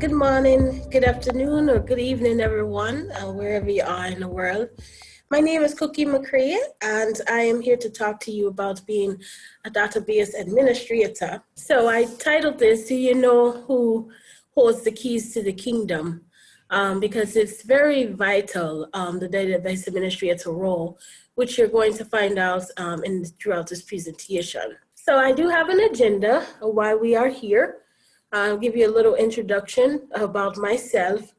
Good morning, good afternoon, or good evening, everyone, wherever you are in the world. My name is Cookie McCray, and I am here to talk to you about being a database administrator. So I titled this, Do You Know Who Holds the Keys to the Kingdom? Because it's very vital, the database administrator role, which you're going to find out throughout this presentation. So I do have an agenda of why we are here. I'll give you a little introduction about myself.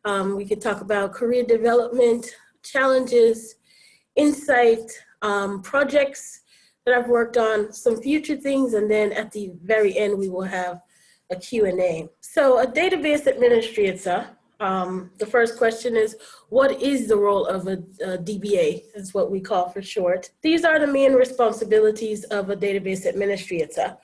We could talk about career development, challenges, insight, projects that I've worked on, some future things, and then at the very end, we will have a Q&A. So a database administrator, the first question is, what is the role of a DBA, is what we call for short. These are the main responsibilities of a database administrator.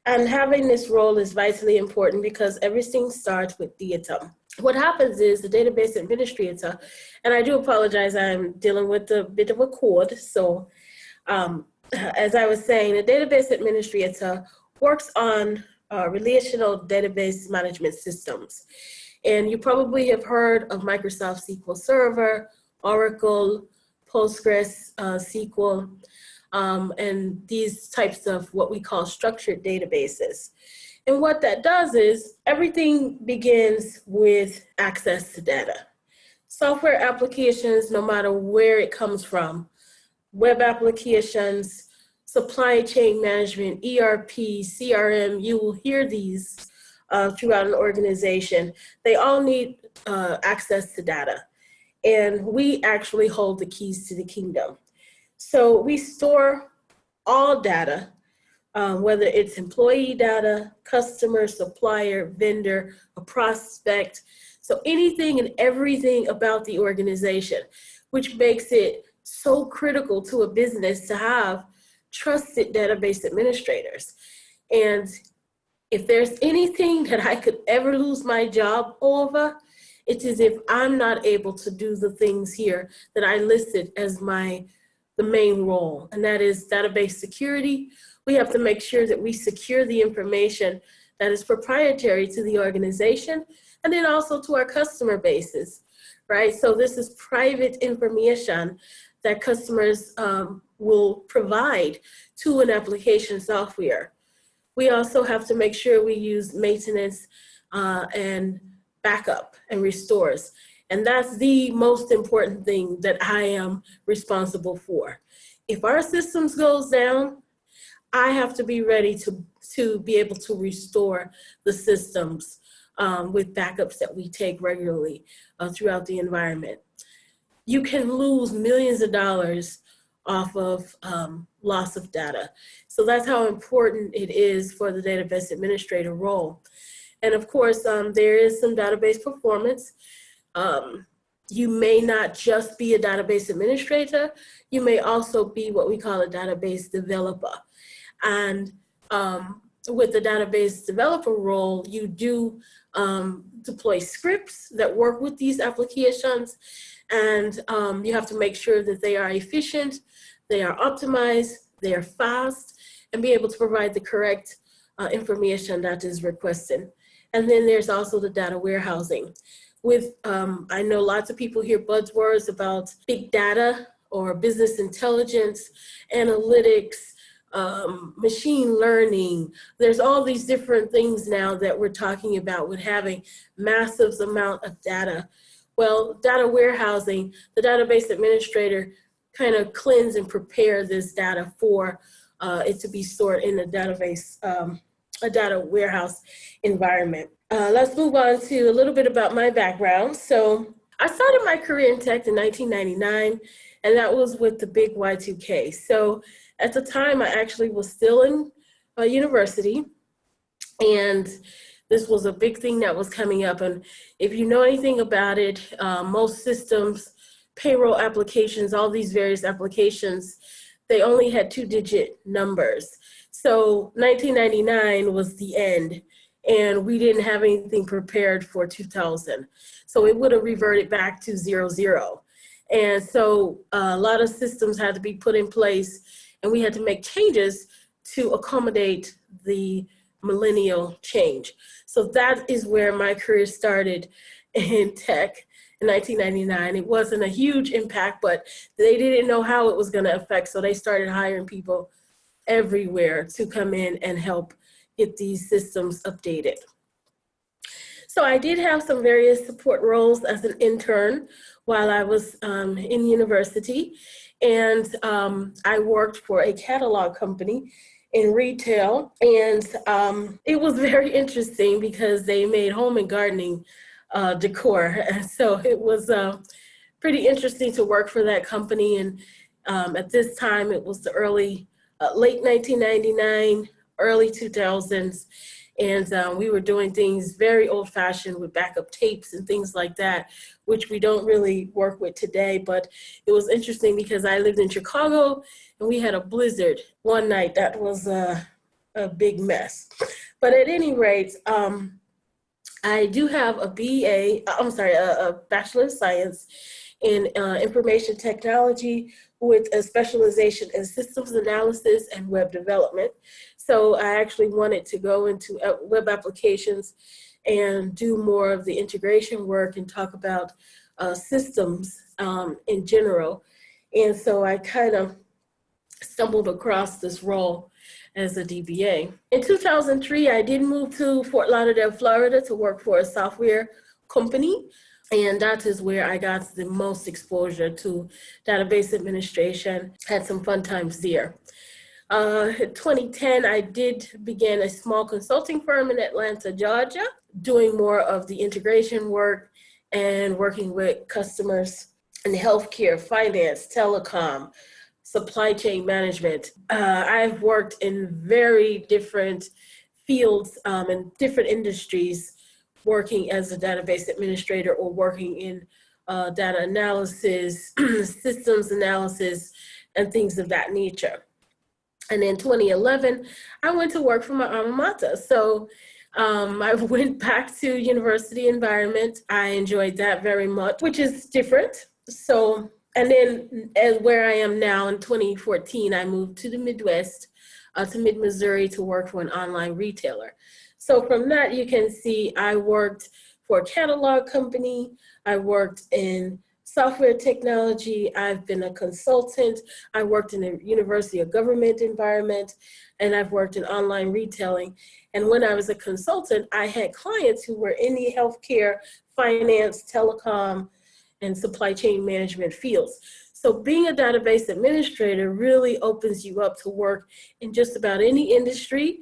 And having this role is vitally important because everything starts with data. What happens is the database administrator, and I do apologize, I'm dealing with a bit of a cold. So as I was saying, the database administrator works on relational database management systems. And you probably have heard of Microsoft SQL Server, Oracle, Postgres, SQL, and these types of what we call structured databases. And what that does is everything begins with access to data. Software applications, no matter where it comes from, web applications, supply chain management, ERP, CRM, you will hear these throughout an organization. They all need access to data. And we actually hold the keys to the kingdom. So we store all data, whether it's employee data, customer, supplier, vendor, a prospect. So anything and everything about the organization, which makes it so critical to a business to have trusted database administrators. And if there's anything that I could ever lose my job over, it is if I'm not able to do the things here that I listed as the main role, and that is database security. We have to make sure that we secure the information that is proprietary to the organization and then also to our customer bases, right? So this is private information that customers will provide to an application software. We also have to make sure we use maintenance and backup and restores. And that's the most important thing that I am responsible for. If our systems goes down, I have to be ready to be able to restore the systems with backups that we take regularly throughout the environment. You can lose millions of dollars off of loss of data. So that's how important it is for the database administrator role. And of course, there is some database performance. You may not just be a database administrator, you may also be what we call a database developer. And with the database developer role, you do deploy scripts that work with these applications, and you have to make sure that they are efficient, they are optimized, they are fast, and be able to provide the correct information that is requested. And then there's also the data warehousing. I know lots of people hear buzzwords about big data or business intelligence, analytics, machine learning. There's all these different things now that we're talking about with having massive amount of data. Well, data warehousing, the database administrator kind of cleanse and prepare this data for it to be stored in a database, a data warehouse environment. Let's move on to a little bit about my background. So I started my career in tech in 1999, and that was with the big Y2K. So at the time, I actually was still in university, and this was a big thing that was coming up. And if you know anything about it, most systems, payroll applications, all these various applications, they only had 2-digit numbers. So 1999 was the end, and we didn't have anything prepared for 2000. So it would have reverted back to 00. And so a lot of systems had to be put in place, and we had to make changes to accommodate the millennial change. So that is where my career started in tech in 1999. It wasn't a huge impact, but they didn't know how it was going to affect. So they started hiring people everywhere to come in and help get these systems updated. So I did have some various support roles as an intern while I was in university. And I worked for a catalog company in retail. And it was very interesting because they made home and gardening decor. And so it was pretty interesting to work for that company. And at this time, it was the late 1999, early 2000s. And we were doing things very old fashioned with backup tapes and things like that, which we don't really work with today. But it was interesting because I lived in Chicago and we had a blizzard one night that was a big mess. But at any rate, I do have a Bachelor of Science in Information Technology with a specialization in systems analysis and web development. So I actually wanted to go into web applications and do more of the integration work and talk about systems in general. And so I kind of stumbled across this role as a DBA. In 2003, I did move to Fort Lauderdale, Florida to work for a software company. And that is where I got the most exposure to database administration, had some fun times there. In 2010, I did begin a small consulting firm in Atlanta, Georgia, doing more of the integration work and working with customers in healthcare, finance, telecom, supply chain management. I've worked in very different fields and different industries, working as a database administrator or working in data analysis, systems analysis, and things of that nature. And in 2011, I went to work for my alma mater. So I went back to university environment. I enjoyed that very much, which is different. So, and then as where I am now in 2014, I moved to the Midwest, to mid-Missouri to work for an online retailer. So from that, you can see I worked for a catalog company. I worked in software technology. I've been a consultant. I worked in a university of government environment, and I've worked in online retailing. And when I was a consultant, I had clients who were in the healthcare, finance, telecom, and supply chain management fields. So being a database administrator really opens you up to work in just about any industry.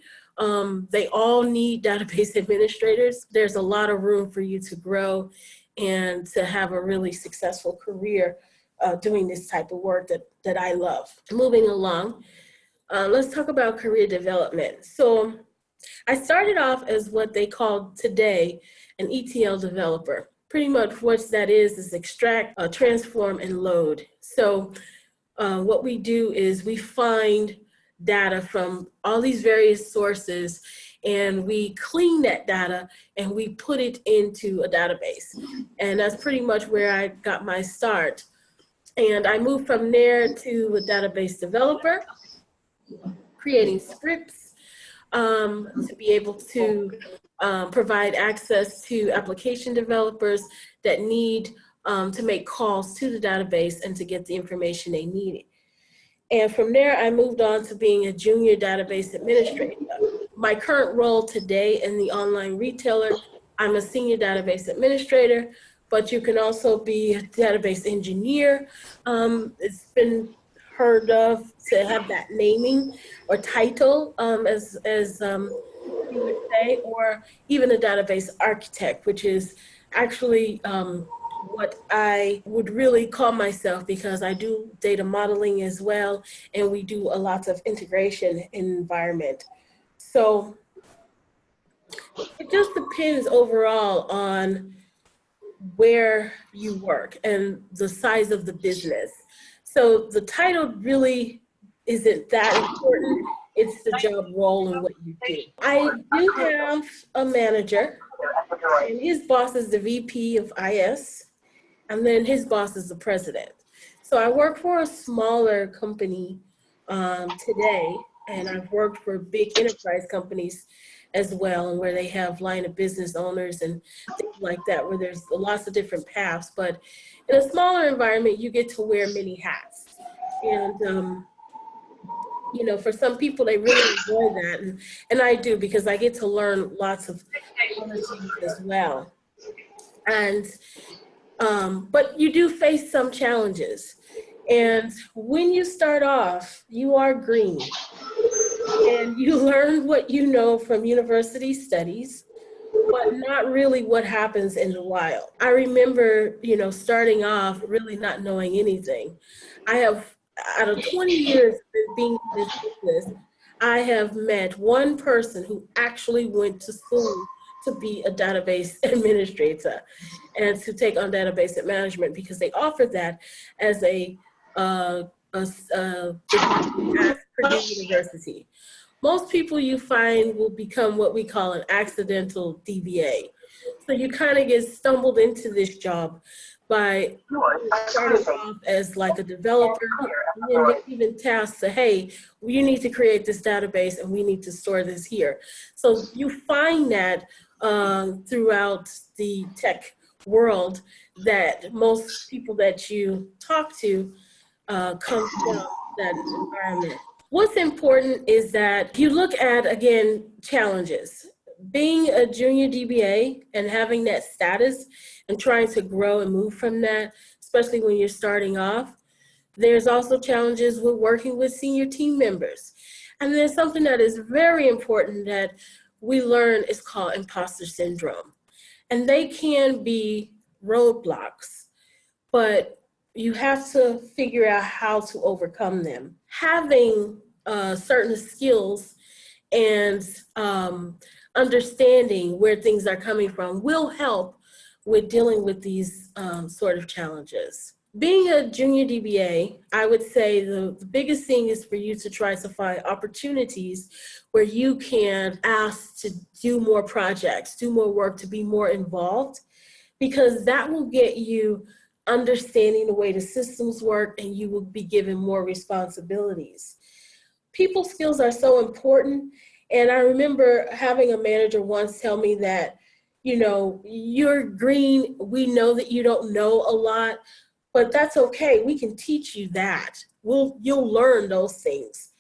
They all need database administrators. There's a lot of room for you to grow and to have a really successful career doing this type of work that I love. Moving along, let's talk about career development. So I started off as what they call today an ETL developer. Pretty much what that is extract, transform, and load. So what we do is we find data from all these various sources and we clean that data and we put it into a database. And that's pretty much where I got my start. And I moved from there to a database developer, creating scripts to be able to provide access to application developers that need to make calls to the database and to get the information they needed. And from there, I moved on to being a junior database administrator. My current role today in the online retailer, I'm a senior database administrator, but you can also be a database engineer. It's been heard of to have that naming or title, as you would say, or even a database architect, which is actually what I would really call myself, because I do data modeling as well, and we do a lot of integration in environment. So it just depends overall on where you work and the size of the business. So the title really isn't that important. It's the job role and what you do. I do have a manager, and his boss is the VP of IS, and then his boss is the president. So I work for a smaller company today, and I've worked for big enterprise companies as well, and where they have line of business owners and things like that, where there's lots of different paths. But in a smaller environment, you get to wear many hats. And you know, for some people, they really enjoy that. And I do, because I get to learn lots of other things as well. And, but you do face some challenges. And when you start off, you are green. And you learn what you know from university studies, but not really what happens in the wild. I remember, you know, starting off really not knowing anything. I have, out of 20 years of being in this business, I have met one person who actually went to school to be a database administrator and to take on database management, because they offered that as a degree at Purdue University. Most people you find will become what we call an accidental DBA. So you kind of get stumbled into this job by starting off as like a developer, and then they even tasked to, hey, you need to create this database and we need to store this here. So you find that throughout the tech world, that most people that you talk to come from that environment. What's important is that you look at, again, challenges. Being a junior DBA and having that status and trying to grow and move from that, especially when you're starting off. There's also challenges with working with senior team members. And there's something that is very important that we learn is called imposter syndrome. And they can be roadblocks, but you have to figure out how to overcome them. Having certain skills and understanding where things are coming from will help with dealing with these sort of challenges. Being a junior DBA, I would say the biggest thing is for you to try to find opportunities where you can ask to do more projects, do more work, to be more involved, because that will get you understanding the way the systems work, and you will be given more responsibilities. People skills are so important. And I remember having a manager once tell me that, you know, you're green. We know that you don't know a lot, but that's okay. We can teach you that. You'll learn those things.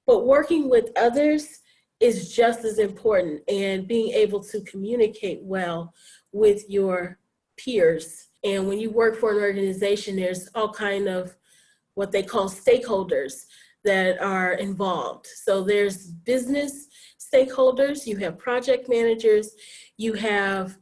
But working with others is just as important, and being able to communicate well with your peers. And when you work for an organization, there's all kind of what they call stakeholders that are involved. So there's business stakeholders, you have project managers, you have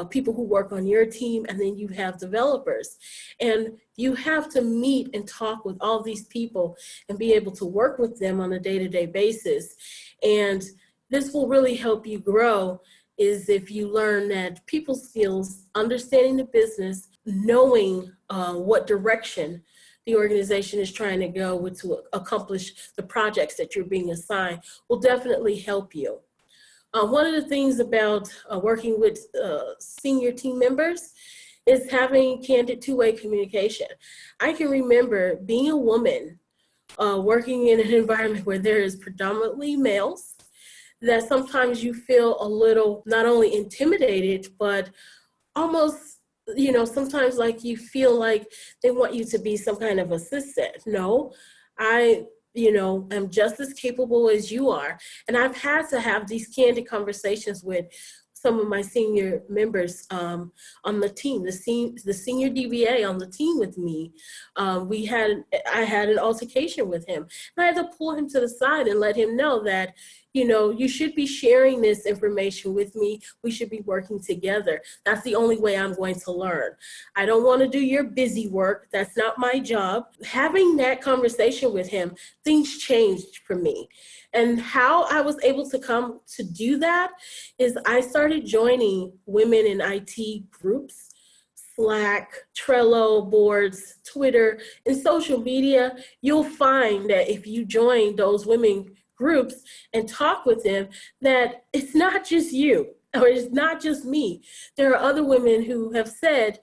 people who work on your team, and then you have developers. And you have to meet and talk with all these people and be able to work with them on a day-to-day basis. And this will really help you grow, is if you learn that people skills, understanding the business, knowing what direction the organization is trying to go with to accomplish the projects that you're being assigned, will definitely help you. One of the things about working with senior team members is having candid two-way communication. I can remember being a woman working in an environment where there is predominantly males, that sometimes you feel a little not only intimidated, but almost, you know, sometimes like you feel like they want you to be some kind of assistant. No, I, you know, am just as capable as you are. And I've had to have these candid conversations with some of my senior members on the team, the senior DBA on the team with me. I had an altercation with him, and I had to pull him to the side and let him know that, you know, you should be sharing this information with me. We should be working together. That's the only way I'm going to learn. I don't want to do your busy work. That's not my job. Having that conversation with him, things changed for me. And how I was able to come to do that is I started joining women in IT groups, Slack, Trello boards, Twitter, and social media. You'll find that if you join those women groups and talk with them, that it's not just you, or it's not just me. There are other women who have said,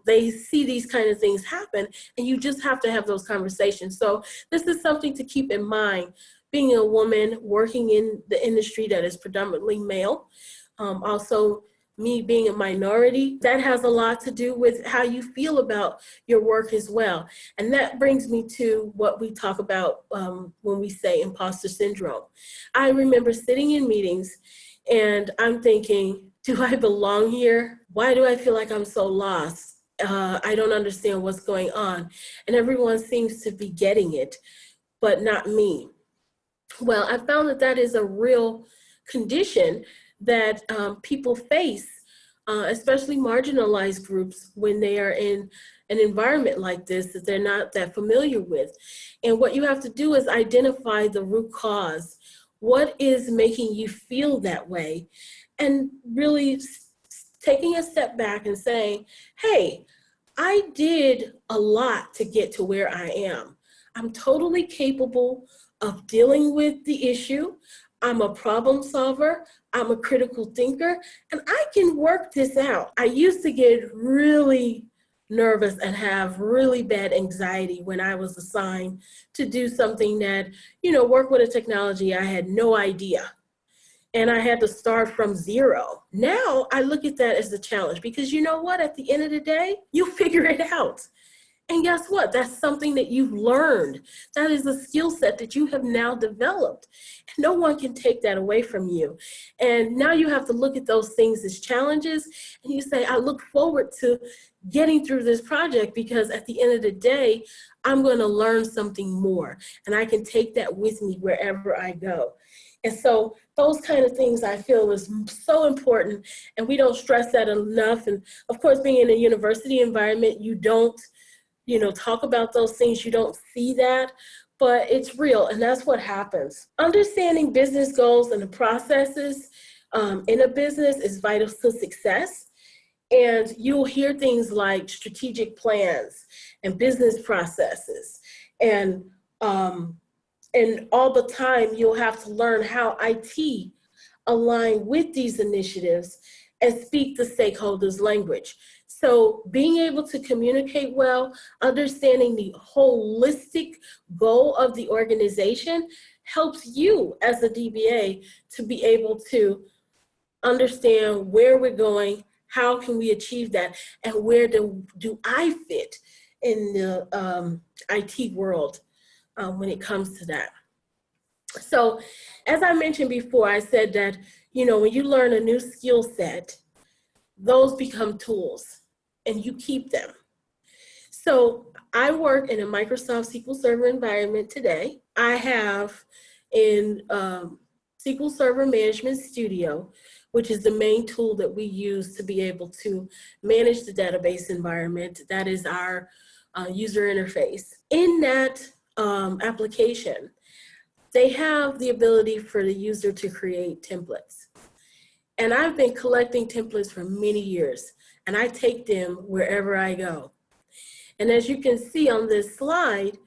they see these kind of things happen, and you just have to have those conversations. So this is something to keep in mind, being a woman working in the industry that is predominantly male. Also, me being a minority, that has a lot to do with how you feel about your work as well. And that brings me to what we talk about when we say imposter syndrome. I remember sitting in meetings and I'm thinking, do I belong here? Why do I feel like I'm so lost? I don't understand what's going on. And everyone seems to be getting it, but not me. Well, I found that that is a real condition that people face, especially marginalized groups, when they are in an environment like this that they're not that familiar with. And what you have to do is identify the root cause. What is making you feel that way? And really taking a step back and saying, hey, I did a lot to get to where I am. I'm totally capable of dealing with the issue. I'm a problem solver. I'm a critical thinker, and I can work this out. I used to get really nervous and have really bad anxiety when I was assigned to do something that, work with a technology I had no idea. And I had to start from zero. Now I look at that as a challenge, because you know what? At the end of the day, you figure it out. And guess what? That's something that you've learned. That is a skill set that you have now developed. And no one can take that away from you. And now you have to look at those things as challenges. And you say, I look forward to getting through this project, because at the end of the day, I'm going to learn something more. And I can take that with me wherever I go. And so those kind of things I feel is so important. And we don't stress that enough. And of course, being in a university environment, you don't talk about those things. You don't see that, but it's real, and that's what happens. Understanding business goals and the processes in a business is vital to success. And you'll hear things like strategic plans and business processes. And all the time, you'll have to learn how IT align with these initiatives and speak the stakeholders' language. So being able to communicate well, understanding the holistic goal of the organization helps you as a DBA to be able to understand where we're going, how can we achieve that, and where do I fit in the IT world when it comes to that. So as I mentioned before, I said that, when you learn a new skill set, those become tools and you keep them. So I work in a Microsoft SQL Server environment today. I have in SQL Server Management Studio, which is the main tool that we use to be able to manage the database environment. That is our user interface. In that application, they have the ability for the user to create templates. And I've been collecting templates for many years, and I take them wherever I go. And as you can see on this slide,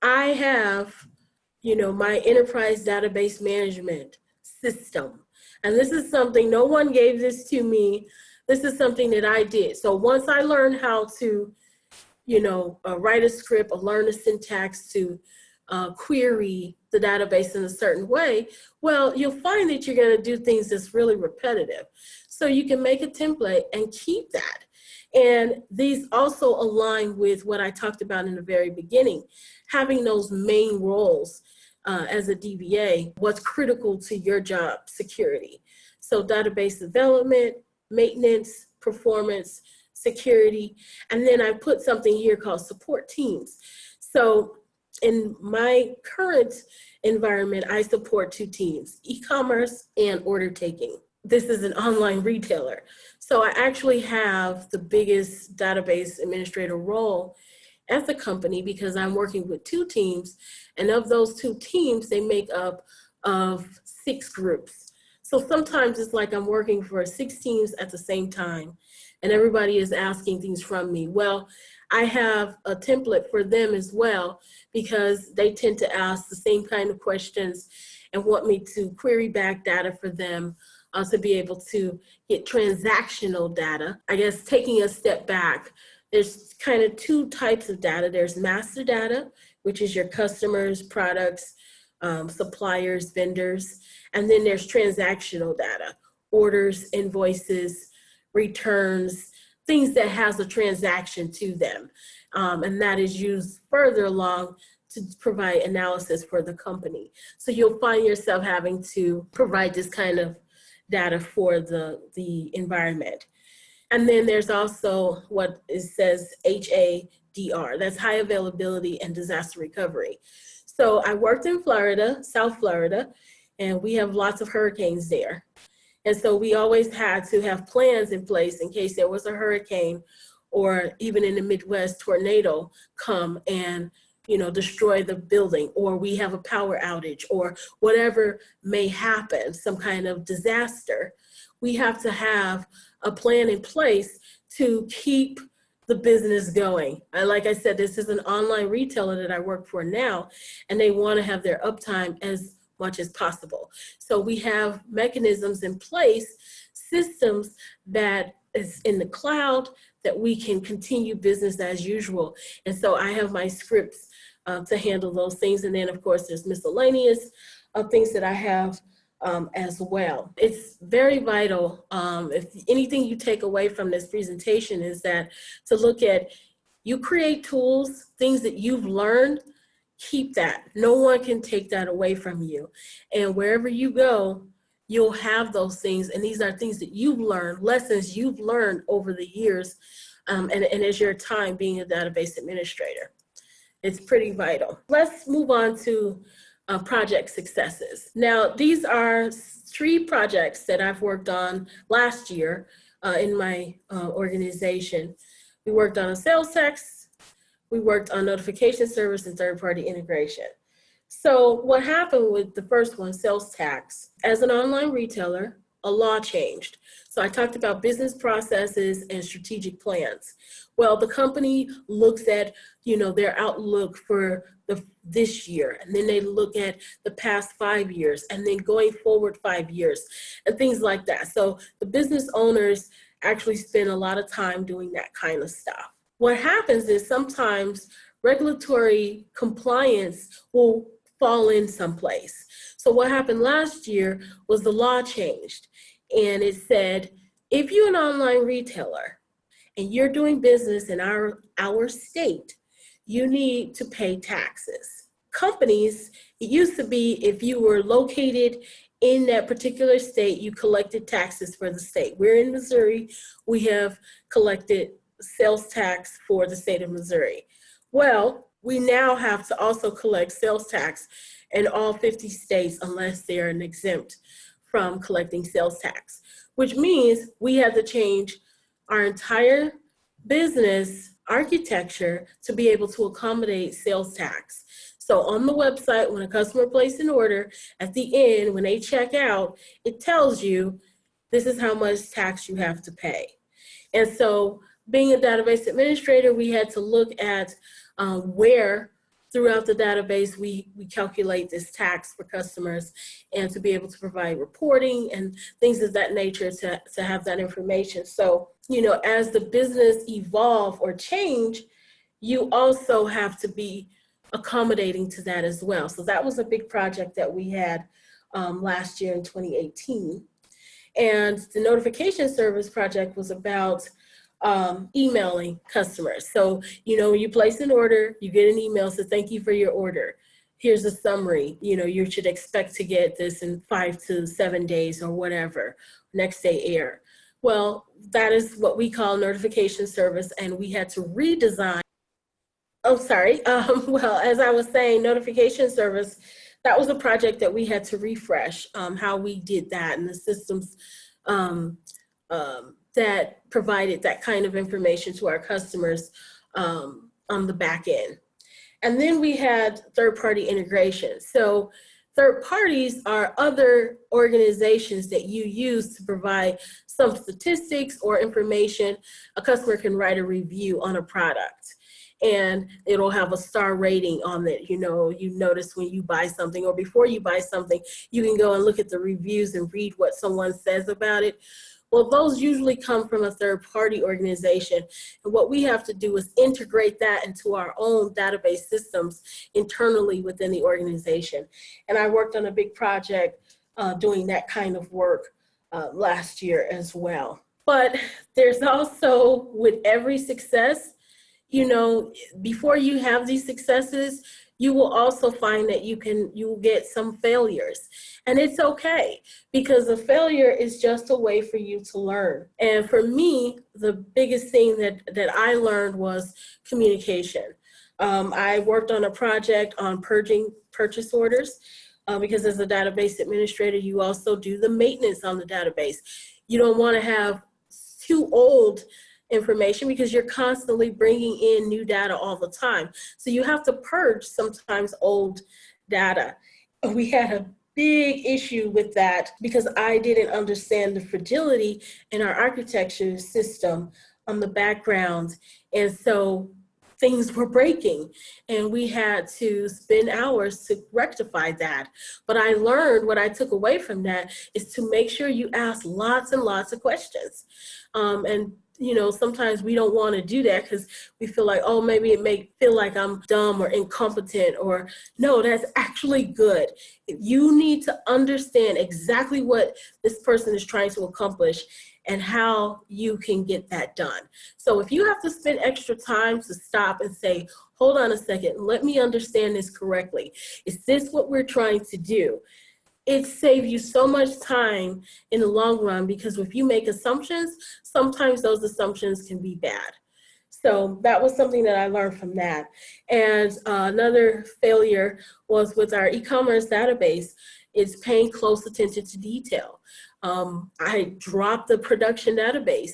I have, my enterprise database management system. And this is something, no one gave this to me. This is something that I did. So once I learned how to, write a script or learn the syntax to query the database in a certain way, well, you'll find that you're going to do things that's really repetitive. So you can make a template and keep that. And these also align with what I talked about in the very beginning, having those main roles as a DBA, what's critical to your job security. So database development, maintenance, performance, security, and then I put something here called support teams. So in my current environment, I support two teams, e-commerce and order taking. This is an online retailer. So I actually have the biggest database administrator role at the company because I'm working with two teams. And of those two teams, they make up of 6 groups. So sometimes it's like I'm working for 6 teams at the same time and everybody is asking things from me. Well, I have a template for them as well because they tend to ask the same kind of questions and want me to query back data for them to be able to get transactional data. I guess taking a step back, there's kind of two types of data. There's master data, which is your customers, products, suppliers, vendors. And then there's transactional data, orders, invoices, returns, things that has a transaction to them. And that is used further along to provide analysis for the company. So you'll find yourself having to provide this kind of data for the environment. And then there's also what it says HADR, that's high availability and disaster recovery. So I worked in Florida, South Florida, and we have lots of hurricanes there. And so we always had to have plans in place in case there was a hurricane, or even in the Midwest, tornado come and destroy the building, or we have a power outage, or whatever may happen, some kind of disaster. We have to have a plan in place to keep the business going. Like I said, this is an online retailer that I work for now, and they want to have their uptime as much as possible. So we have mechanisms in place, systems that is in the cloud, that we can continue business as usual. And so I have my scripts to handle those things. And then of course there's miscellaneous things that I have as well. It's very vital. If anything you take away from this presentation is that to look at, you create tools, things that you've learned, keep that. No one can take that away from you. And wherever you go, you'll have those things. And these are things that you've learned, lessons you've learned over the years. And as your time being a database administrator, it's pretty vital. Let's move on to project successes. Now, these are 3 projects that I've worked on last year in my organization. We worked on a sales tax, we worked on notification service and third-party integration. So what happened with the first one, sales tax, as an online retailer, a law changed. So I talked about business processes and strategic plans. Well, the company looks at, their outlook for this year, and then they look at the past 5 years, and then going forward 5 years, and things like that. So the business owners actually spend a lot of time doing that kind of stuff. What happens is sometimes regulatory compliance will fall in someplace. So what happened last year was the law changed, and it said, if you're an online retailer and you're doing business in our state, you need to pay taxes. Companies, it used to be if you were located in that particular state, you collected taxes for the state. We're in Missouri, we have collected sales tax for the state of Missouri. Well, we now have to also collect sales tax in all 50 states unless they're an exempt from collecting sales tax, which means we had to change our entire business architecture to be able to accommodate sales tax. So on the website, when a customer places an order, at the end, when they check out, it tells you this is how much tax you have to pay. And so being a database administrator, we had to look at where throughout the database we calculate this tax for customers, and to be able to provide reporting and things of that nature to have that information. So, as the business evolve or change, you also have to be accommodating to that as well. So that was a big project that we had last year in 2018. And the notification service project was about emailing customers. So, you place an order, you get an email, so thank you for your order. Here's a summary. You should expect to get this in 5 to 7 days or whatever, next day air. Well, that is what we call notification service, and we had to redesign. Well, as I was saying, notification service, that was a project that we had to refresh how we did that, and the systems that provided that kind of information to our customers on the back end. And then we had third-party integration. So third parties are other organizations that you use to provide some statistics or information. A customer can write a review on a product. and it'll have a star rating on it. You know, you notice when you buy something or before you buy something, you can go and look at the reviews and read what someone says about it. Well, those usually come from a third-party organization. And what we have to do is integrate that into our own database systems internally within the organization. And I worked on a big project doing that kind of work last year as well. But there's also, with every success, you know, before you have these successes, you will also find that you will get some failures. And it's okay, because a failure is just a way for you to learn. And for me, the biggest thing that I learned was communication. I worked on a project on purging purchase orders, because as a database administrator, you also do the maintenance on the database. You don't want to have too old information because you're constantly bringing in new data all the time. So you have to purge sometimes old data. We had a big issue with that because I didn't understand the fragility in our architecture system on the background. And so things were breaking and we had to spend hours to rectify that. But I learned, what I took away from that is to make sure you ask lots and lots of questions. And you know, sometimes we don't want to do that because we feel like, oh, maybe it may feel like I'm dumb or incompetent, or no, that's actually good. You need to understand exactly what this person is trying to accomplish and how you can get that done. So if you have to spend extra time to stop and say, hold on a second, let me understand this correctly. Is this what we're trying to do? It saves you so much time in the long run, because if you make assumptions, sometimes those assumptions can be bad. So that was something that I learned from that. And another failure was with our e-commerce database. It's paying close attention to detail. I dropped the production database,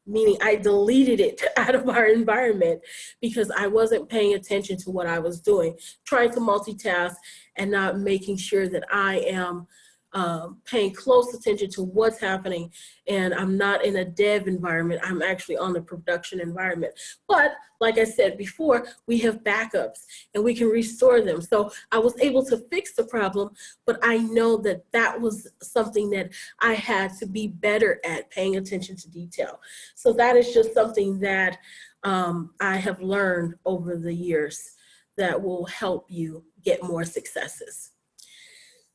meaning I deleted it out of our environment because I wasn't paying attention to what I was doing, trying to multitask and not making sure that I am paying close attention to what's happening. And I'm not in a dev environment, I'm actually on the production environment. But like I said before, we have backups and we can restore them. So I was able to fix the problem, but I know that that was something that I had to be better at, paying attention to detail. So that is just something that I have learned over the years that will help you get more successes.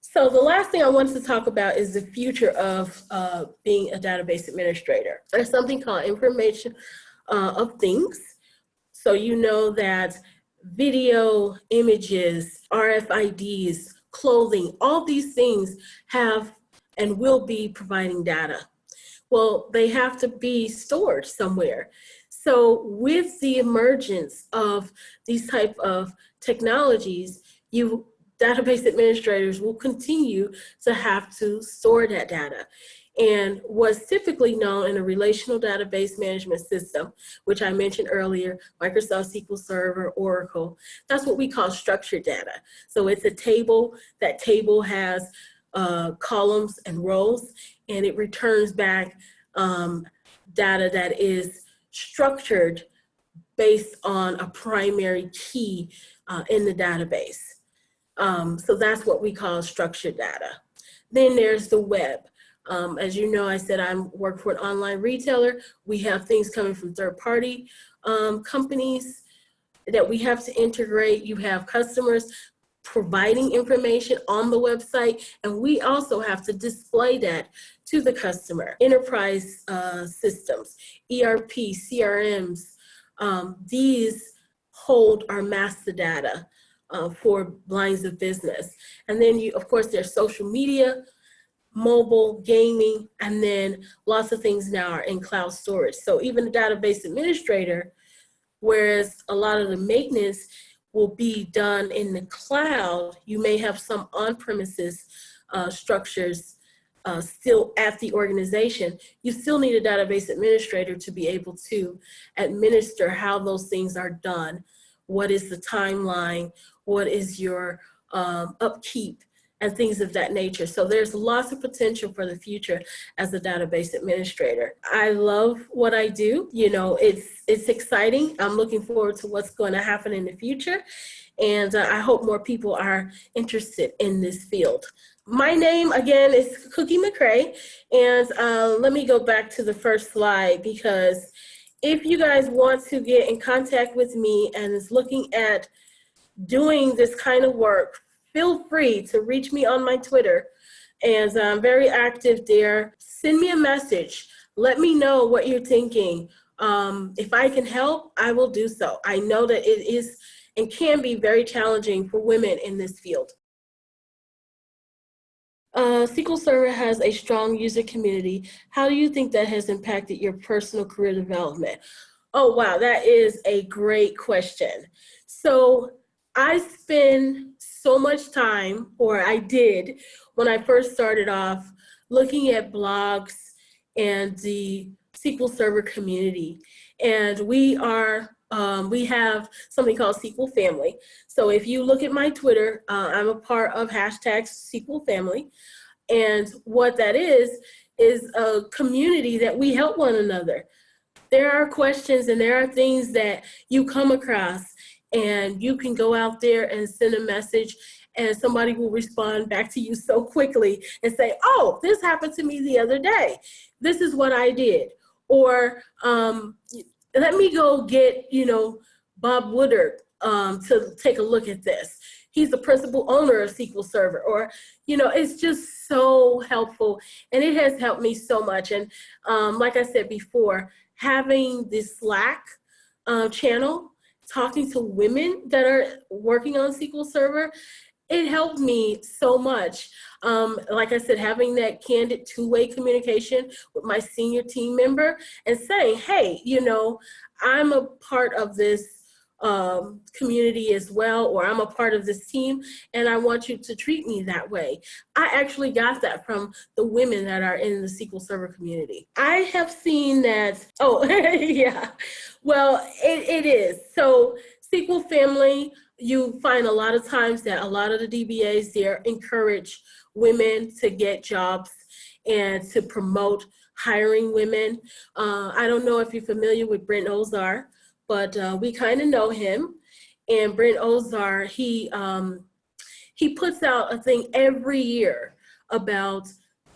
So the last thing I wanted to talk about is the future of being a database administrator. There's something called information of things. So you know that video, images, RFIDs, clothing, all these things have and will be providing data. Well, they have to be stored somewhere. So with the emergence of these type of technologies, database administrators will continue to have to store that data. And what's typically known in a relational database management system, which I mentioned earlier, Microsoft SQL Server, Oracle, that's what we call structured data. So it's a table. That table has columns and rows, and it returns back data that is structured based on a primary key in the database. So that's what we call structured data. Then there's the web. As you know, I said I work for an online retailer. We have things coming from third-party companies that we have to integrate. You have customers providing information on the website, and we also have to display that to the customer. Enterprise systems, ERP, CRMs, these hold our master data for lines of business. And then of course, there's social media, mobile, gaming, and then lots of things now are in cloud storage. So even the database administrator, whereas a lot of the maintenance will be done in the cloud, you may have some on-premises structures still at the organization. You still need a database administrator to be able to administer how those things are done. What is the timeline? What is your upkeep and things of that nature. So there's lots of potential for the future as a database administrator. I love what I do. You know, it's exciting. I'm looking forward to what's going to happen in the future. And I hope more people are interested in this field. My name, again, is Cookie McCray. And let me go back to the first slide, because if you guys want to get in contact with me and is looking at doing this kind of work, feel free to reach me on my Twitter, and I'm very active there. Send me a message. Let me know what you're thinking. If I can help, I will do so. I know that it is and can be very challenging for women in this field. SQL Server has a strong user community. How do you think that has impacted your personal career development? Oh, wow, that is a great question. So I spend so much time, or I did, when I first started off, looking at blogs and the SQL Server community. And we have something called SQL Family. So if you look at my Twitter, I'm a part of #SQL Family. And what that is a community that we help one another. There are questions and there are things that you come across, and you can go out there and send a message, and somebody will respond back to you so quickly and say, oh, this happened to me the other day. This is what I did. Or let me go get, Bob Woodard to take a look at this. He's the principal owner of SQL Server. Or, it's just so helpful. And it has helped me so much. And like I said before, having this Slack channel, talking to women that are working on SQL Server, it helped me so much. Like I said, having that candid two-way communication with my senior team member and saying, hey, I'm a part of this community as well, or I'm a part of this team, and I want you to treat me that way. I actually got that from the women that are in the SQL Server community. I have seen that, yeah, well, it is. So SQL Family, you find a lot of times that a lot of the DBAs there encourage women to get jobs and to promote hiring women. I don't know if you're familiar with Brent Ozar, but we kind of know him. And Brent Ozar, he puts out a thing every year about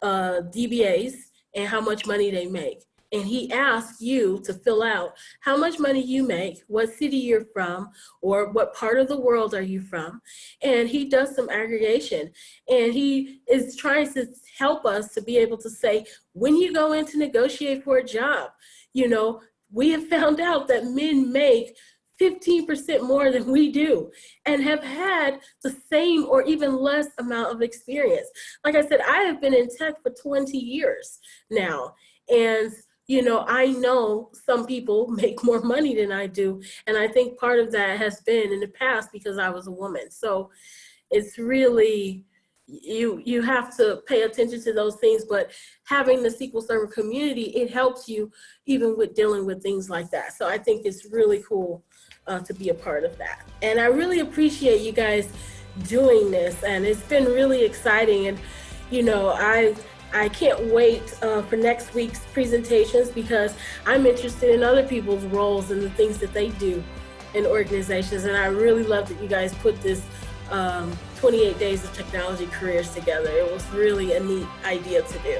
DBAs and how much money they make. And he asks you to fill out how much money you make, what city you're from, or what part of the world are you from. And he does some aggregation. And he is trying to help us to be able to say, when you go in to negotiate for a job, we have found out that men make 15% more than we do and have had the same or even less amount of experience. Like I said, I have been in tech for 20 years now. And I know some people make more money than I do. And I think part of that has been in the past because I was a woman. So it's really, you have to pay attention to those things, but having the SQL Server community, it helps you even with dealing with things like that. So I think it's really cool to be a part of that. And I really appreciate you guys doing this, and it's been really exciting. And I can't wait for next week's presentations, because I'm interested in other people's roles and the things that they do in organizations. And I really love that you guys put this 28 Days of Technology Careers together. It was really a neat idea to do.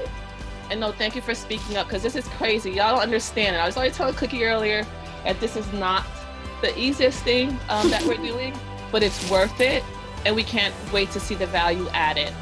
And no, thank you for speaking up, because this is crazy. Y'all don't understand it. I was already telling Cookie earlier that this is not the easiest thing that we're doing, but it's worth it. And we can't wait to see the value added.